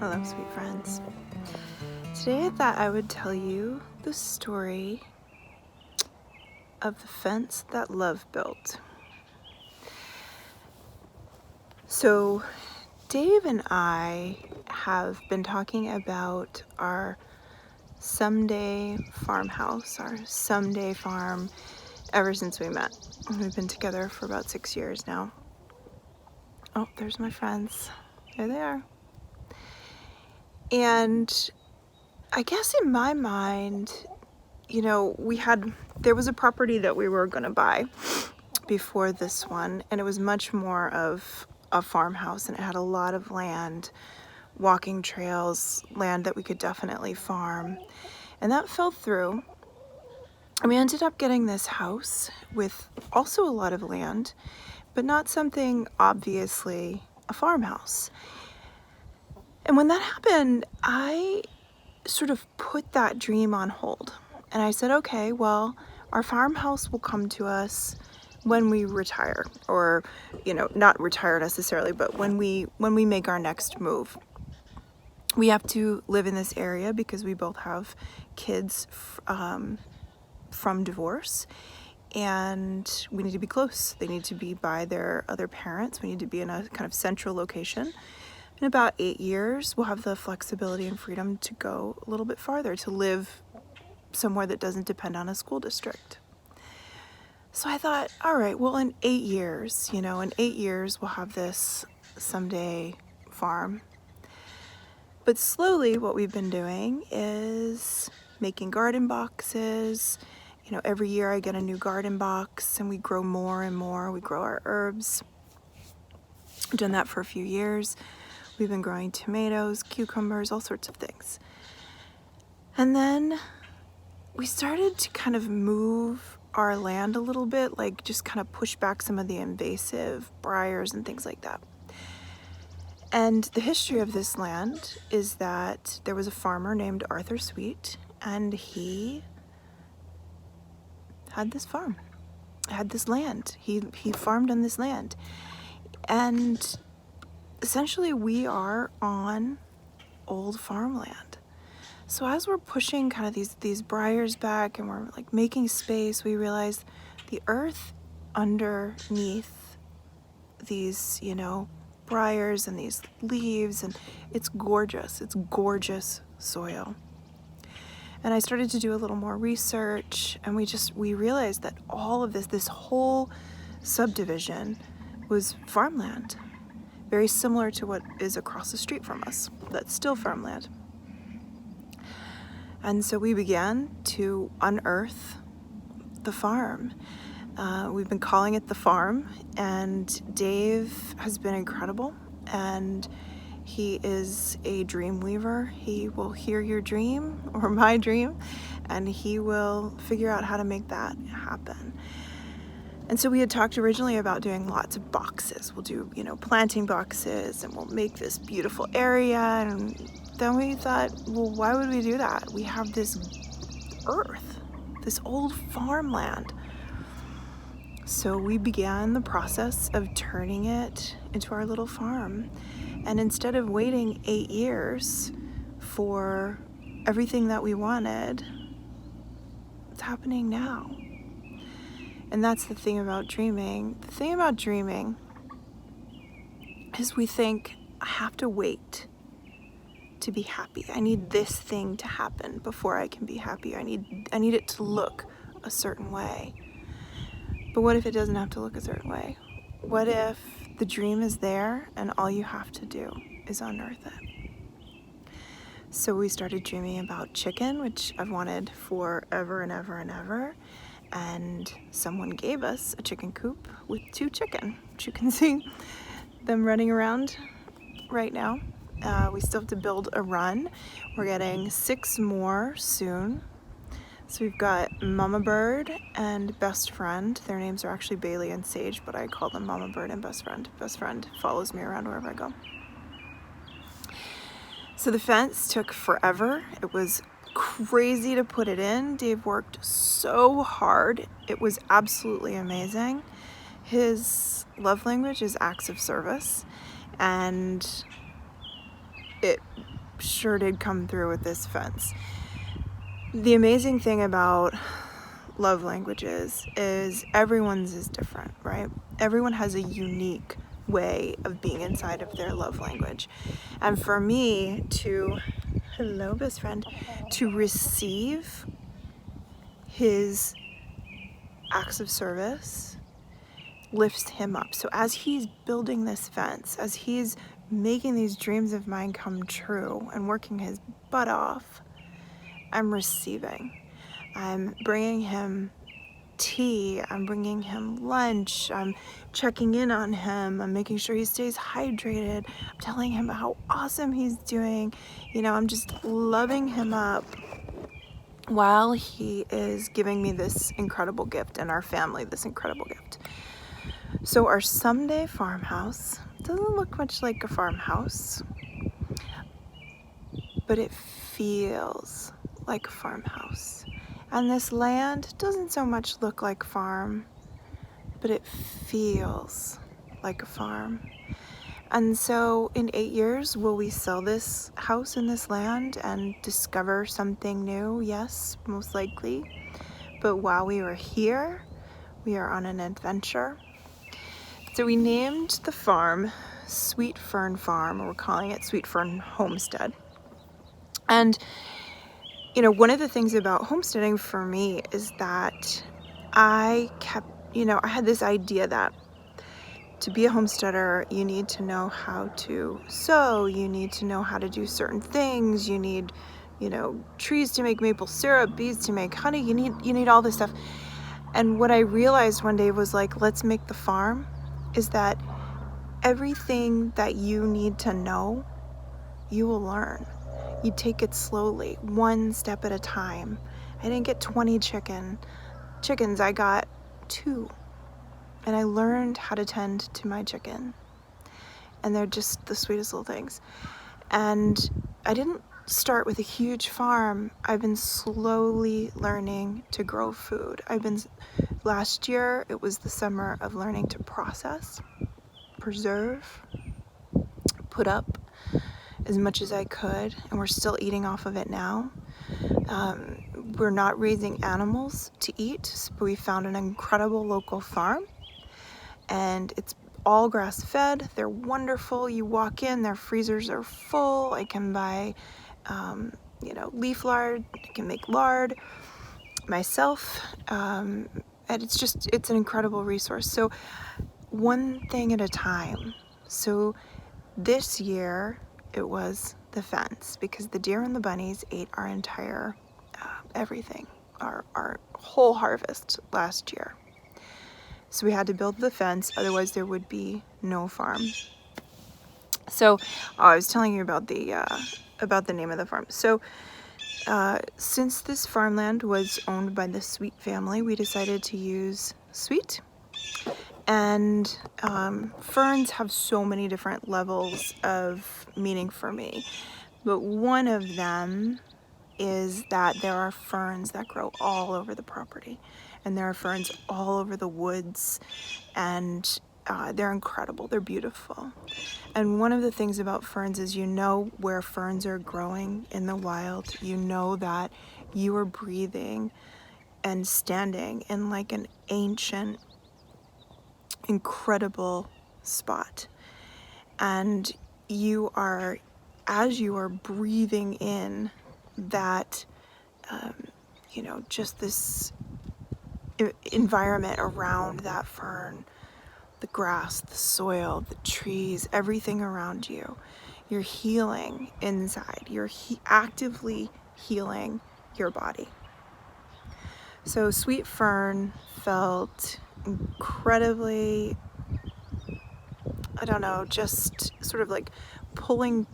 Hello, sweet friends. Today I thought I would tell you the story of the fence that love built. So, Dave and I have been talking about our someday farmhouse, our someday farm, ever since we met. We've been together for about 6 years now. Oh, there's my friends. There they are. And I guess in my mind, there was a property that we were going to buy before this one, and it was much more of a farmhouse, and it had a lot of land, walking trails, land that we could definitely farm. And that fell through. And we ended up getting this house with also a lot of land, but not something obviously a farmhouse. And when that happened, I sort of put that dream on hold. And I said, okay, well, our farmhouse will come to us when we retire, or, not retire necessarily, but when we make our next move. We have to live in this area because we both have kids from divorce, and we need to be close. They need to be by their other parents. We need to be in a kind of central location. In about 8 years, we'll have the flexibility and freedom to go a little bit farther, to live somewhere that doesn't depend on a school district. So I thought, all right, well, in 8 years, we'll have this someday farm. But slowly what we've been doing is making garden boxes. Every year I get a new garden box and we grow more and more. We grow our herbs. I've done that for a few years. We've been growing tomatoes, cucumbers, all sorts of things. And then we started to kind of move our land a little bit, like just kind of push back some of the invasive briars and things like that. And the history of this land is that there was a farmer named Arthur Sweet, and he had this farm, had this land. He farmed on this land. And essentially we are on old farmland. So as we're pushing kind of these briars back and we're like making space, we realize the earth underneath these, briars and these leaves, and it's gorgeous. It's gorgeous soil. And I started to do a little more research, and we realized that all of this whole subdivision was farmland. Very similar to what is across the street from us. That's still farmland. And so we began to unearth the farm. We've been calling it the farm, and Dave has been incredible, and he is a dream weaver. He will hear your dream, or my dream, and he will figure out how to make that happen. And so we had talked originally about doing lots of boxes. We'll do, planting boxes, and we'll make this beautiful area. And then we thought, well, why would we do that? We have this earth, this old farmland. So we began the process of turning it into our little farm. And instead of waiting 8 years for everything that we wanted, it's happening now. And that's the thing about dreaming. The thing about dreaming is we think, I have to wait to be happy. I need this thing to happen before I can be happy. I need it to look a certain way. But what if it doesn't have to look a certain way? What if the dream is there and all you have to do is unearth it? So we started dreaming about chicken, which I've wanted forever and ever and ever. And someone gave us a chicken coop with 2 chicken, which you can see them running around right now. We still have to build a run. We're getting 6 more soon. So we've got Mama Bird and Best Friend. Their names are actually Bailey and Sage, but I call them Mama Bird and Best Friend. Best Friend follows me around wherever I go. So the fence took forever. It was crazy to put it in. Dave worked so hard. It was absolutely amazing. His love language is acts of service, and it sure did come through with this fence. The amazing thing about love languages is everyone's is different, right? Everyone has a unique way of being inside of their love language. And for me to, hello best friend, to receive his acts of service lifts him up. So as he's building this fence, as he's making these dreams of mine come true and working his butt off, I'm receiving. I'm bringing him tea, I'm bringing him lunch, I'm checking in on him, I'm making sure he stays hydrated, I'm telling him how awesome he's doing, you know, I'm just loving him up while he is giving me this incredible gift and our family this incredible gift. So our someday farmhouse doesn't look much like a farmhouse, but it feels like a farmhouse. And this land doesn't so much look like farm, but it feels like a farm. And so in 8 years, will we sell this house and this land and discover something new? Yes, most likely. But while we were here, we are on an adventure. So we named the farm Sweet Fern Farm, or we're calling it Sweet Fern Homestead. And you know, one of the things about homesteading for me is that I had this idea that to be a homesteader, you need to know how to sew, you need to know how to do certain things, you need, you know, trees to make maple syrup, bees to make honey, you need all this stuff. And what I realized one day was like, let's make the farm, is that everything that you need to know, you will learn. You take it slowly, one step at a time. I didn't get 20 chickens, I got 2. And I learned how to tend to my chicken. And they're just the sweetest little things. And I didn't start with a huge farm. I've been slowly learning to grow food. Last year, it was the summer of learning to process, preserve, put up as much as I could, and we're still eating off of it now. We're not raising animals to eat, but we found an incredible local farm, and it's all grass fed. They're wonderful. You walk in, their freezers are full. I can buy, leaf lard. I can make lard myself, and it's an incredible resource. So one thing at a time. So this year, it was the fence, because the deer and the bunnies ate our entire everything, our whole harvest last year. So we had to build the fence, otherwise there would be no farm. So I was telling you about the name of the farm. So since this farmland was owned by the Sweet family, we decided to use Sweet. And ferns have so many different levels of meaning for me. But one of them is that there are ferns that grow all over the property. And there are ferns all over the woods. And they're incredible. They're beautiful. And one of the things about ferns is, you know, where ferns are growing in the wild, you know that you are breathing and standing in like an ancient, incredible spot. And as you are breathing in that, just this environment around that fern, the grass, the soil, the trees, everything around you, you're healing inside. You're actively healing your body. So Sweet Fern felt incredibly, just sort of like pulling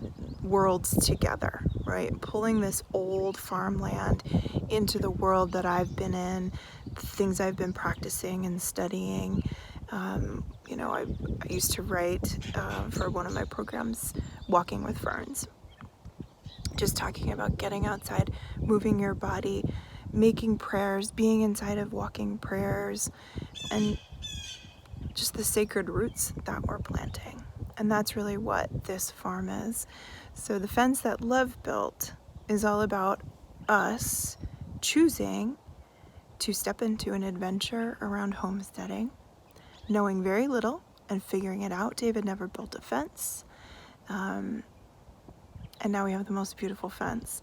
worlds together, right? Pulling this old farmland into the world that I've been in, the things I've been practicing and studying. I used to write for one of my programs, Walking with Ferns, just talking about getting outside, moving your body, making prayers, being inside of walking prayers, and just the sacred roots that we're planting. And that's really what this farm is. So the fence that Love built is all about us choosing to step into an adventure around homesteading, knowing very little and figuring it out. David never built a fence, and now we have the most beautiful fence.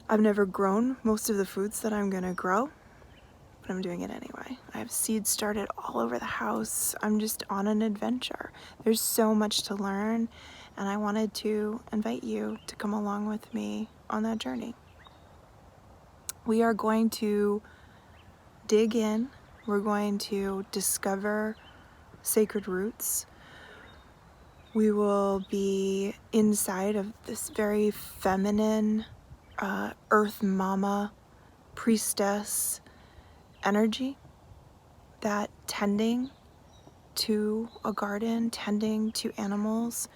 I've never grown most of the foods that I'm gonna grow, but I'm doing it anyway. I have seeds started all over the house. I'm just on an adventure. There's so much to learn, and I wanted to invite you to come along with me on that journey. We are going to dig in. We're going to discover sacred roots. We will be inside of this very feminine earth mama priestess energy that tending to a garden, tending to animals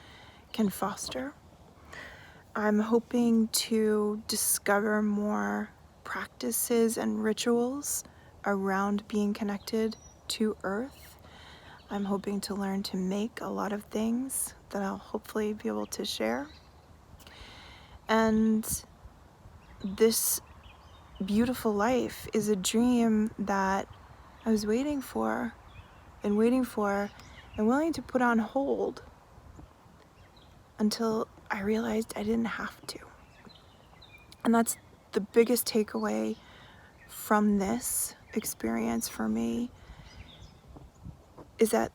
can foster. I'm hoping to discover more practices and rituals around being connected to earth. I'm hoping to learn to make a lot of things that I'll hopefully be able to share. And this beautiful life is a dream that I was waiting for and willing to put on hold until I realized I didn't have to. And that's the biggest takeaway from this experience for me, is that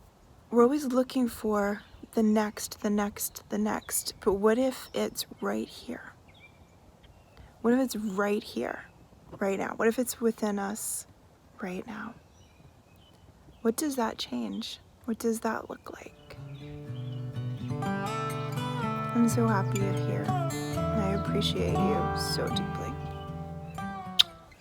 we're always looking for the next, but what if it's right here? What if it's right here, right now? What if it's within us right now? What does that change? What does that look like? I'm so happy you're here. I appreciate you so deeply.